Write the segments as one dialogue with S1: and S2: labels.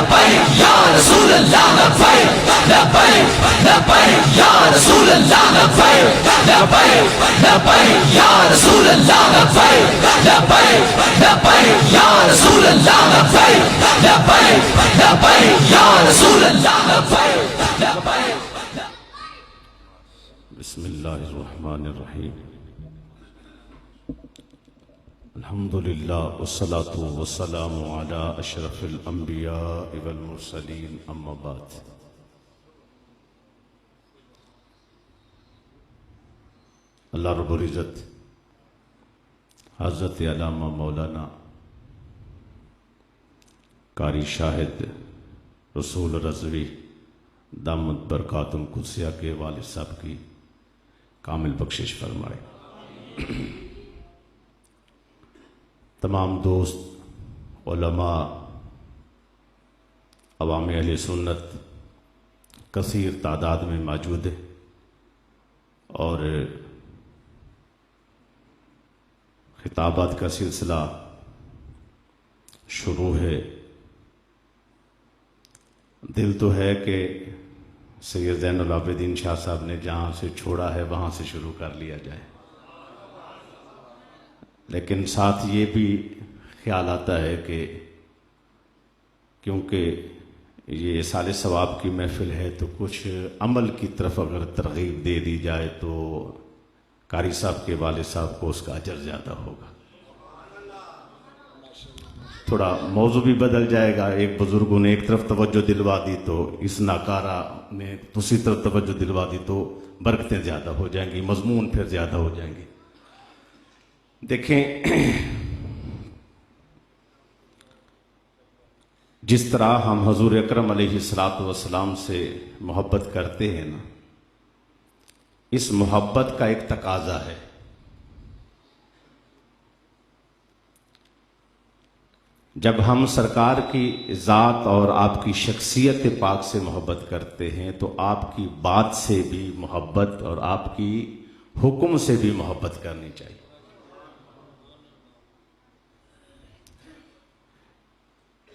S1: लब्बैक या रसूल अल्लाह लब्बैक लब्बैक लब्बैक या रसूल अल्लाह लब्बैक लब्बैक लब्बैक या रसूल अल्लाह लब्बैक लब्बैक लब्बैक या रसूल अल्लाह लब्बैक लब्बैक लब्बैक या रसूल अल्लाह लब्बैक लब्बैक।
S2: बिस्मिल्लाहिर्रहमानिर्रहीम। अल्हम्दुलिल्लाह वस्सलातु वस्सलामु अला अशरफिल अंबिया वल मुरसलीन अम्मा बाद। अल्लाह रब्बुल इज़्ज़त हज़रत अल्लामा मौलाना कारी शाहिद रसूल रज़वी दामद बरकातुहुम कुद्सिया के वालिद साहब की कामिल बख्शिश फरमाए। तमाम दोस्त उलमा अवाम अहले सुन्नत कसीर तादाद में मौजूद है और खिताबात का सिलसिला शुरू है। दिल तो है कि सैयद ज़ैनुल आबिदीन शाह साहब ने जहाँ से छोड़ा है वहाँ से शुरू कर लिया जाए, लेकिन साथ ये भी ख्याल आता है कि क्योंकि ये साले सवाब की महफिल है तो कुछ अमल की तरफ अगर तरगीब दे दी जाए तो कारी साहब के वालिद साहब को उसका अजर ज़्यादा होगा। थोड़ा मौजू भी बदल जाएगा। एक बुजुर्गों ने एक तरफ तवज्जो दिलवा दी तो इस नाकारा ने दूसरी तरफ तवज्जो दिलवा दी तो बरकतें ज़्यादा हो जाएंगी, मजमून फिर ज़्यादा हो जाएंगे। देखें, जिस तरह हम हजूर अकरम अलैहिस्सलातु वस्सलाम से मोहब्बत करते हैं ना, इस मोहब्बत का एक तकाजा है। जब हम सरकार की ज़ात और आपकी शख्सियत पाक से मोहब्बत करते हैं तो आपकी बात से भी मोहब्बत और आपकी हुक्म से भी मोहब्बत करनी चाहिए।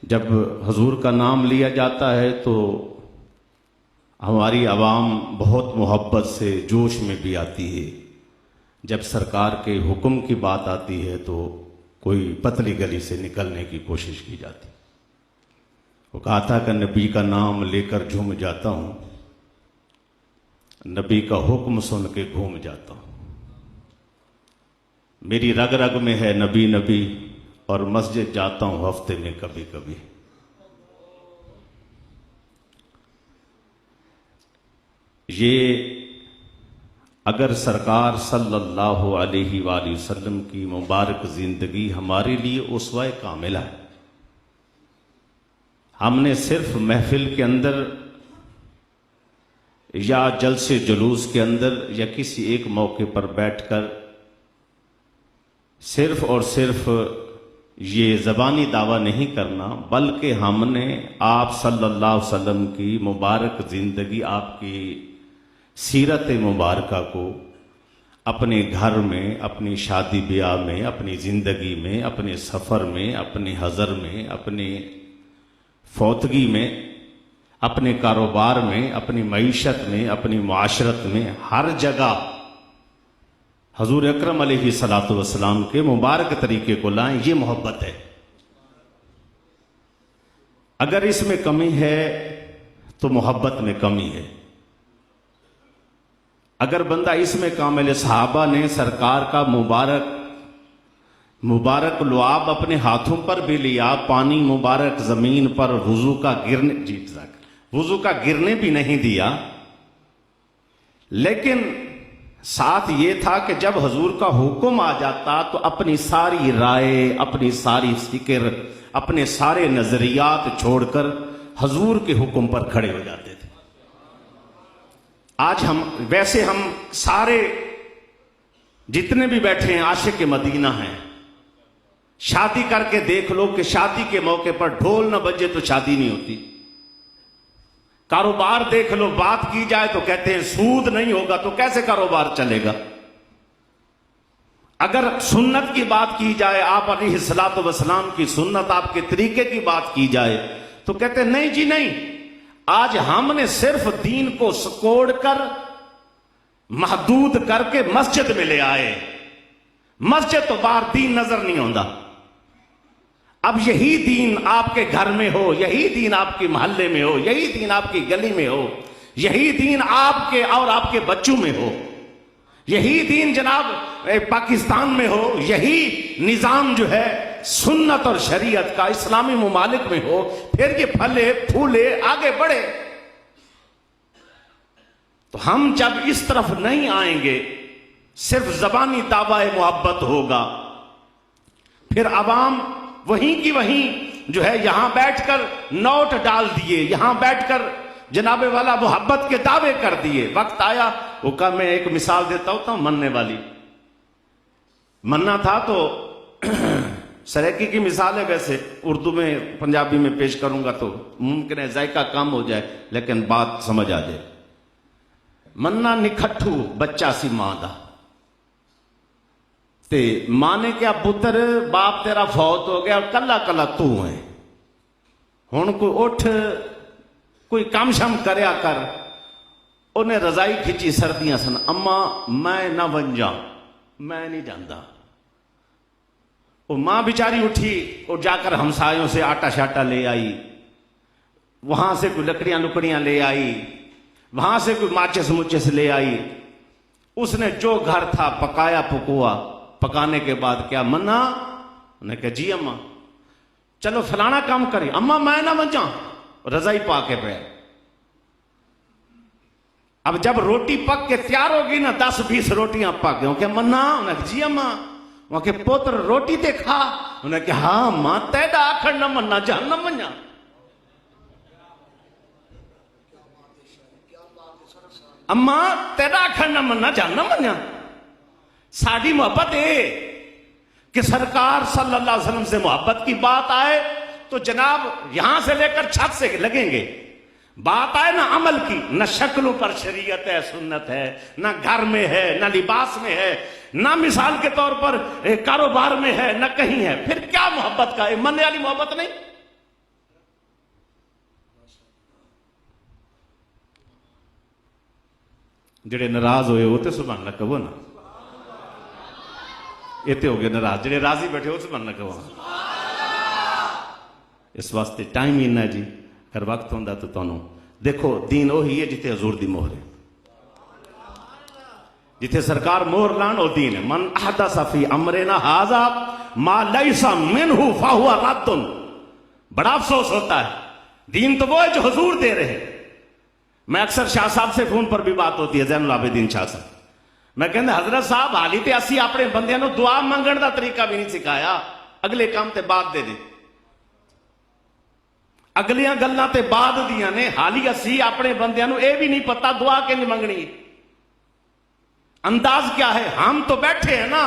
S2: जब हजूर का नाम लिया जाता है तो हमारी आवाम बहुत मोहब्बत से जोश में भी आती है। जब सरकार के हुक्म की बात आती है तो कोई पतली गली से निकलने की कोशिश की जाती। वो कहा था कि नबी का नाम लेकर झूम जाता हूं, नबी का हुक्म सुन के घूम जाता हूं। मेरी रग रग में है नबी नबी और मस्जिद जाता हूं हफ्ते में कभी कभी। ये अगर सरकार सल्लल्लाहु अलैहि वसल्लम की मुबारक जिंदगी हमारे लिए उस्वा कामिला है। हमने सिर्फ महफिल के अंदर या जलसे जुलूस के अंदर या किसी एक मौके पर बैठकर सिर्फ और सिर्फ ये ज़बानी दावा नहीं करना, बल्कि हमने आप सल्लल्लाहु अलैहि वसल्लम की मुबारक जिंदगी, आपकी सीरत मुबारका को अपने घर में, अपनी शादी ब्याह में, अपनी ज़िंदगी में, अपने सफ़र में, अपने हज़र में, अपने फौतगी में, अपने कारोबार में, अपनी मईशत में, अपनी मुआशरत में, हर जगह हजूर अकरम अलैहिस्सलातु वस्सलाम के मुबारक तरीके को लाएं। ये मोहब्बत है। अगर इसमें कमी है तो मोहब्बत में कमी है। अगर बंदा इसमें कामिल, सहाबा ने सरकार का मुबारक लुआब अपने हाथों पर भी लिया, पानी मुबारक जमीन पर वुजू का गिरने भी नहीं दिया, लेकिन साथ ये था कि जब हजूर का हुक्म आ जाता तो अपनी सारी राय, अपनी सारी फिक्र, अपने सारे नजरियात छोड़कर हजूर के हुक्म पर खड़े हो जाते थे। आज हम सारे जितने भी बैठे हैं आशिक मदीना हैं। शादी करके देख लो कि शादी के मौके पर ढोल न बजे तो शादी नहीं होती। कारोबार देख लो, बात की जाए तो कहते हैं सूद नहीं होगा तो कैसे कारोबार चलेगा। अगर सुन्नत की बात की जाए, आप अलैहिस्सलातु वस्सलाम की सुन्नत, आपके तरीके की बात की जाए तो कहते नहीं जी नहीं, आज हमने सिर्फ दीन को सकोड़ कर महदूद करके मस्जिद में ले आए। मस्जिद तो बाहर दीन नजर नहीं आता। अब यही दीन आपके घर में हो, यही दीन आपके मोहल्ले में हो, यही दीन आपकी गली में हो, यही दीन आपके और आपके बच्चों में हो, यही दीन जनाब पाकिस्तान में हो, यही निजाम जो है सुन्नत और शरीयत का इस्लामी मुमालिक में हो, फिर ये फले फूले आगे बढ़े। तो हम जब इस तरफ नहीं आएंगे, सिर्फ जबानी दावा मोहब्बत होगा, फिर अवाम वहीं की वहीं जो है यहां बैठकर नोट डाल दिए, यहां बैठकर जनाबे वाला मोहब्बत के दावे कर दिए। वक्त आया वो का, मैं एक मिसाल देता हूं मन्ने वाली। मन्ना था तो सरेकी की मिसाल है, वैसे उर्दू में पंजाबी में पेश करूंगा तो मुमकिन है जायका कम हो जाए, लेकिन बात समझ आ जाए। मन्ना निखट्ठू बच्चा सी मां दा, ते मां ने क्या पुत्र बाप तेरा फौत हो गया, कला कला तू है, हुण कोई उठ कोई काम शम करया कर। उन्हें रजाई खिंची, सर्दियां सन, अम्मा मैं ना बन जा, मैं नहीं जानता। वो मां बेचारी उठी और जाकर हमसायों से आटा शाटा ले आई, वहां से कोई लकड़ियां लुकड़ियां ले आई, वहां से कोई माचिस मुचिस ले आई। उसने जो घर था पकाया पकुआ। पकाने के बाद क्या, मन्ना ने कहा जी अम्मा, चलो फलाना काम करी। अम्मा मैं ना बन जा, रजाई पाके पे। अब जब रोटी पक के तैयार होगी ना, 10-20 रोटियां पक गई। क्या मन्ना? उन्हें जी अम्मा। वहां के पुत्र रोटी ते खा। उन्हें कहा हाँ मां, तेरा आखर न मन्ना जहन्नम मन्ना। अम्मा तेरा आखर न मन्ना जहन्नम मन्ना। साड़ी मोहब्बत है कि सरकार सल्लल्लाहु अलैहि वसल्लम से मोहब्बत की बात आए तो जनाब यहां से लेकर छत से लगेंगे। बात आए ना अमल की, न शक्लों पर शरीयत है, सुन्नत है, न घर में है, न लिबास में है, न मिसाल के तौर पर कारोबार में है, न कहीं है, फिर क्या मोहब्बत का है? मन वाली मोहब्बत नहीं। जेड़े नाराज होए वो तो सुभान अल्लाह कहो ना, इतने हो गए नाराज। जेड़े राजी बैठे हो सुभान अल्लाह कहो। इस वास्ते टाइम ही ना जी, अगर वक्त होंदा तो तुहानू देखो दीन वही है जिथे हजूर दी मोहर है, जिथे सरकार मोहर लान वो दीन है। मन अहदस फी अमरिना हाजा मा लैसा मिनहु फहुवा रद्दुन। बड़ा अफसोस होता है, दीन तो वो है जो हजूर दे रहे हैं। मैं अक्सर शाह साहब से फोन पर भी बात होती है, ज़ैनुल आबिदीन शाह साहब, मैं कहते हजरत साहब हाली ते असी अपने बंदियां नूं दुआ मंगण दा तरीका भी नहीं सिखाया, अगले काम ते बाद दे दे, अगलियां गल्लां ते बाद दियां ने। हाली असी अपने बंदियां नूं यह भी नहीं पता दुआ किंज मंगनी। अंदाज क्या है? हम तो बैठे हैं ना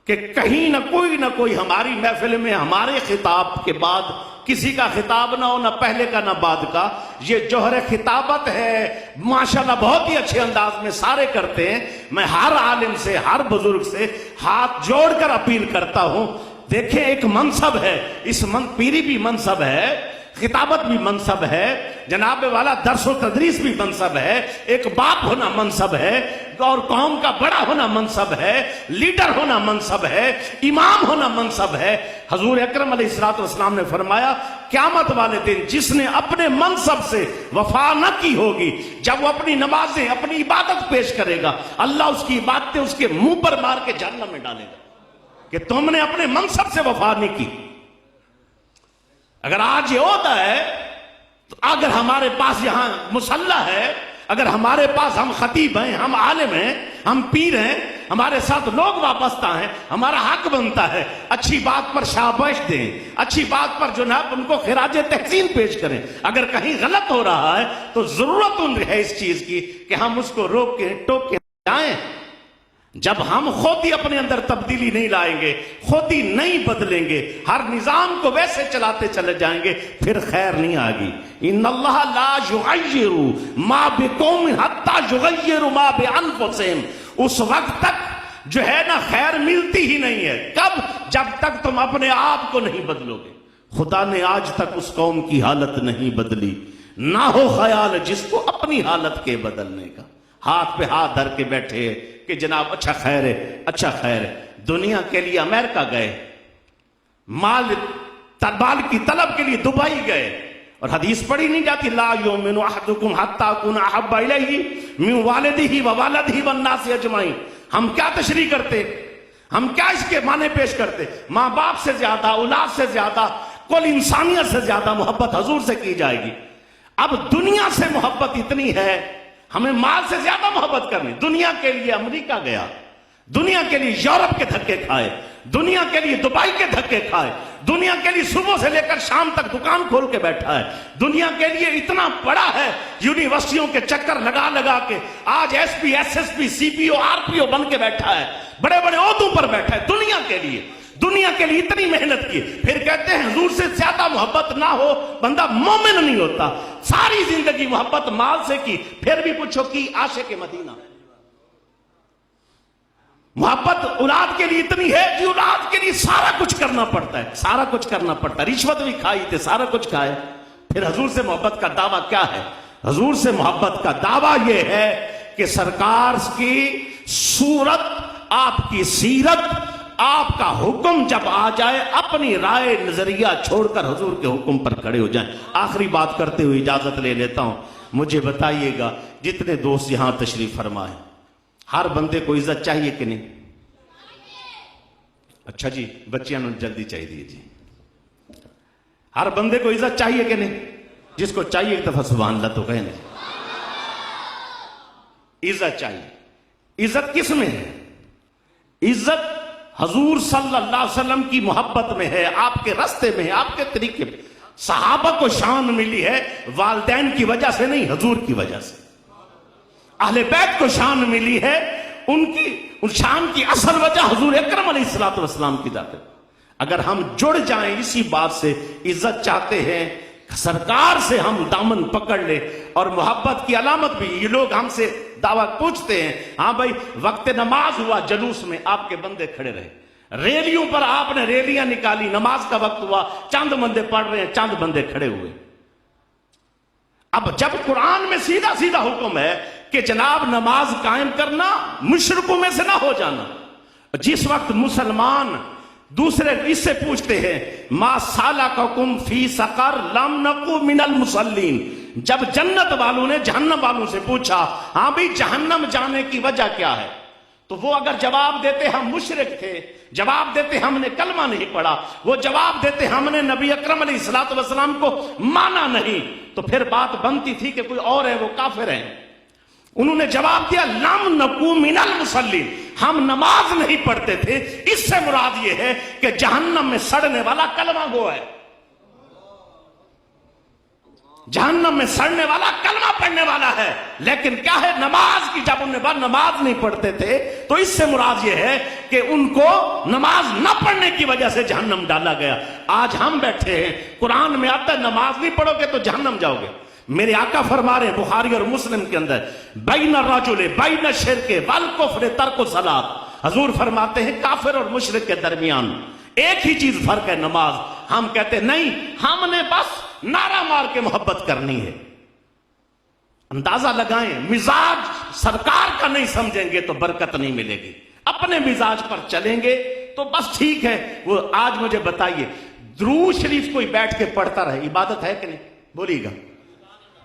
S2: कि कहीं ना कोई हमारी महफिल में हमारे खिताब के बाद किसी का खिताब ना हो, ना पहले का ना बाद का। ये जोहर खिताबत है, माशाल्लाह बहुत ही अच्छे अंदाज में सारे करते हैं। मैं हर आलिम से, हर बुजुर्ग से हाथ जोड़कर अपील करता हूं, देखें एक मनसब है, इस पीरी भी मनसब है, खिताबत भी मनसब है, जनाब वाला दर्सो तदरीस भी मनसब है, एक बाप होना मनसब है, और कौम का बड़ा होना मनसब है, लीडर होना मनसब है, इमाम होना मनसब है। हजूर अकरम अलैहिस्सलाम ने फरमाया क़यामत वाले दिन जिसने अपने मनसब से वफा न की होगी, जब वो अपनी नमाजें अपनी इबादत पेश करेगा, अल्लाह उसकी इबादतें उसके मुंह पर मार के जहन्नम में डालेगा कि तुमने अपने मनसब से वफा नहीं की। अगर आज ये होता है तो अगर हमारे पास यहां मुसल्ला है, अगर हमारे पास हम खतीब हैं, हम आलिम हैं, हम पीर हैं, हमारे साथ लोग वाबस्ता हैं, हमारा हक बनता है अच्छी बात पर शाबाश दें, अच्छी बात पर जो ना उनको खिराज तहसीन पेश करें। अगर कहीं गलत हो रहा है तो जरूरत है इस चीज की कि हम उसको रोक के टोक के जाएं। जब हम खुद ही अपने अंदर तब्दीली नहीं लाएंगे, खुद ही नहीं बदलेंगे, हर निजाम को वैसे चलाते चले जाएंगे, फिर खैर नहीं आएगी। इन्नल्लाह ला युगय्यिरु मा बिकौम हत्ता युगय्यिरु मा बिअनफुसिहिम। उस वक्त तक जो है ना खैर मिलती ही नहीं है। कब? जब तक तुम अपने आप को नहीं बदलोगे, खुदा ने आज तक उस कौम की हालत नहीं बदली, ना हो ख्याल जिसको अपनी हालत के बदलने का। हाथ पे हाथ धर के बैठे कि जनाब अच्छा खैर है, अच्छा खैर है। दुनिया के लिए अमेरिका गए, माल की तलब के लिए दुबई गए, और हदीस पढ़ी नहीं जाती ला युमिनु अहदुकुम हत्ता कुना अहब्बा इलैहि मिन वालिदिही व वालिदिही वन नास अजमाइन। हम क्या तशरीह करते, हम क्या इसके माने पेश करते? माँ बाप से ज्यादा, औलाद से ज्यादा, कुल इंसानियत से ज्यादा मोहब्बत हजूर से की जाएगी। अब दुनिया से मोहब्बत इतनी है, हमें माल से ज्यादा मोहब्बत करनी। दुनिया के लिए अमेरिका गया, दुनिया के लिए यूरोप के धक्के खाए, दुनिया के लिए दुबई के धक्के खाए, दुनिया के लिए सुबह से लेकर शाम तक दुकान खोल के बैठा है, दुनिया के लिए इतना बड़ा है, यूनिवर्सिटियों के चक्कर लगा लगा के आज एसपी, एसएसपी, सीपीओ, आरपीओ बन के बैठा है, बड़े बड़े ओहदों पर बैठा है। दुनिया के लिए, दुनिया के लिए इतनी मेहनत की, फिर कहते हैं हुजूर से ज्यादा मोहब्बत ना हो बंदा मोमिन नहीं होता। सारी जिंदगी मोहब्बत माल से की, फिर भी पूछो कि आशिक मदीना। मोहब्बत औलाद के लिए इतनी है कि औलाद के लिए सारा कुछ करना पड़ता है, सारा कुछ करना पड़ता है। रिश्वत भी खाई थे, सारा कुछ खाए। फिर हजूर से मोहब्बत का दावा क्या है? हजूर से मोहब्बत का दावा यह है कि सरकार की सूरत, आपकी सीरत, आपका हुक्म जब आ जाए, अपनी राय नजरिया छोड़कर हजूर के हुक्म पर खड़े हो जाएं। आखिरी बात करते हुए इजाजत ले लेता हूं। मुझे बताइएगा, जितने दोस्त यहां तशरीफ फरमा है, हर बंदे को इज्जत चाहिए कि नहीं? अच्छा जी, बच्चियां जल्दी चाहिए जी। हर बंदे को इज्जत चाहिए कि नहीं? जिसको चाहिए एक दफा सुभान अल्लाह तो कहें। इज्जत चाहिए। इज्जत किस में है? इज्जत हजूर सल्लल्लाहु अलैहि वसल्लम की मोहब्बत में है, आपके रास्ते में है, आपके तरीके में। सहाबा को शान मिली है वालिदैन की वजह से नहीं, हजूर की वजह से। अहले बैत को शान मिली है, उन शान की असल वजह हुजूर अकरम अलैहिस्सलातु वस्सलाम की जात है। अगर हम जुड़ जाएं इसी बात से, इज्जत चाहते हैं, सरकार से हम दामन पकड़ ले। और मोहब्बत की अलामत भी, ये लोग हमसे दावा पूछते हैं, हाँ भाई वक्त नमाज हुआ, जलूस में आपके बंदे खड़े रहे, रैलियों पर आपने रैलियां निकाली, नमाज का वक्त हुआ, चंद बंदे पढ़ रहे हैं, चंद बंदे खड़े हुए। अब जब कुरान में सीधा सीधा हुक्म है कि जनाब नमाज कायम करना, मुशरिकों में से ना हो जाना। जिस वक्त मुसलमान दूसरे इससे पूछते हैं मा सालकुम फी सकर लम नकु मिनल मुसल्लीन, जब जन्नत वालों ने जहन्नम वालों से पूछा, हाँ भाई जहन्नम जाने की वजह क्या है, तो वो अगर जवाब देते हम मुशरिक थे, जवाब देते हमने कलमा नहीं पढ़ा, वो जवाब देते हमने नबी अकरम अलैहिस्सलातु वस्सलाम को माना नहीं, तो फिर बात बनती थी कि कोई और है, वो काफिर है। उन्होंने जवाब दिया लम नकू मिनल मुसल्लीन, हम नमाज नहीं पढ़ते थे। इससे मुराद ये है कि जहन्नम में सड़ने वाला कलमा गो है, जहन्नम में सड़ने वाला कलमा पढ़ने वाला है। लेकिन क्या है, नमाज की जब उन्हें बात नमाज नहीं पढ़ते थे, तो इससे मुराद ये है कि उनको नमाज न पढ़ने की वजह से जहन्नम डाला गया। आज हम बैठे हैं, कुरान में आता है नमाज नहीं पढ़ोगे तो जहन्नम जाओगे। मेरे आका फरमा रहे हैं बुखारी और मुस्लिम के अंदर, बैन रजुल बैन शिर्क वल कुफ्र तर्क सलात, हजूर फरमाते हैं काफिर और मुशरिक के दरमियान एक ही चीज फर्क है, नमाज। हम कहते नहीं, हमने बस नारा मार के मोहब्बत करनी है। अंदाजा लगाएं, मिजाज सरकार का नहीं समझेंगे तो बरकत नहीं मिलेगी, अपने मिजाज पर चलेंगे तो बस ठीक है। वो आज मुझे बताइए, दुरूद शरीफ कोई बैठ के पढ़ता रहे, इबादत है कि नहीं? बोलिएगा,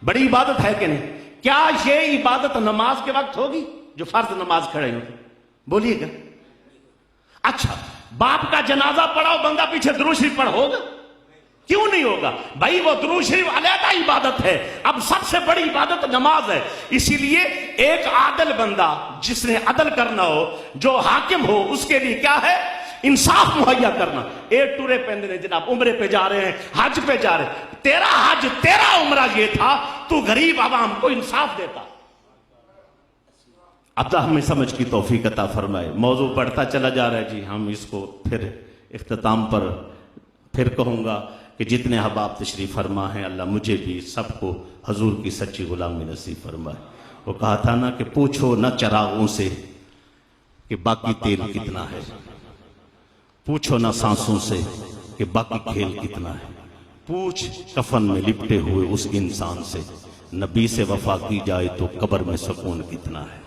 S2: बड़ी इबादत है कि नहीं? क्या ये इबादत नमाज के वक्त होगी जो फर्ज नमाज खड़े हो? बोलिएगा। अच्छा, बाप का जनाजा पढ़ाओ, बंदा पीछे दुरूद शरीफ पढ़, होगा? क्यों नहीं होगा भाई? वो दुरूद शरीफ अलग इबादत है। अब सबसे बड़ी इबादत नमाज है। इसीलिए एक आदिल बंदा, जिसने अदल करना हो, जो हाकिम हो, उसके लिए क्या है? इंसाफ मुहैया करना। एक टूरे पहनने जनाब उम्रे पे जा रहे हैं, हज पे जा रहे हैं, तेरा हज तेरा उम्रा ये था, तू गरीब आवाम को इंसाफ देता। अल्लाह हमें समझ की तौफीक अता फरमाए। मौजू बढ़ता चला जा रहा है जी, हम इसको फिर इख्तिताम पर फिर कहूंगा कि जितने अहबाब तशरीफ फरमा है, अल्लाह मुझे भी सबको हजूर की सच्ची गुलामी नसीब फरमाए। वो कहा था ना कि पूछो न चरागों से कि बाकी तेल कितना है, पूछो ना सांसों से कि बाकी खेल कितना है। पूछ कफन में लिपटे हुए उस इंसान से, नबी से वफा की जाए तो कब्र में सुकून कितना है।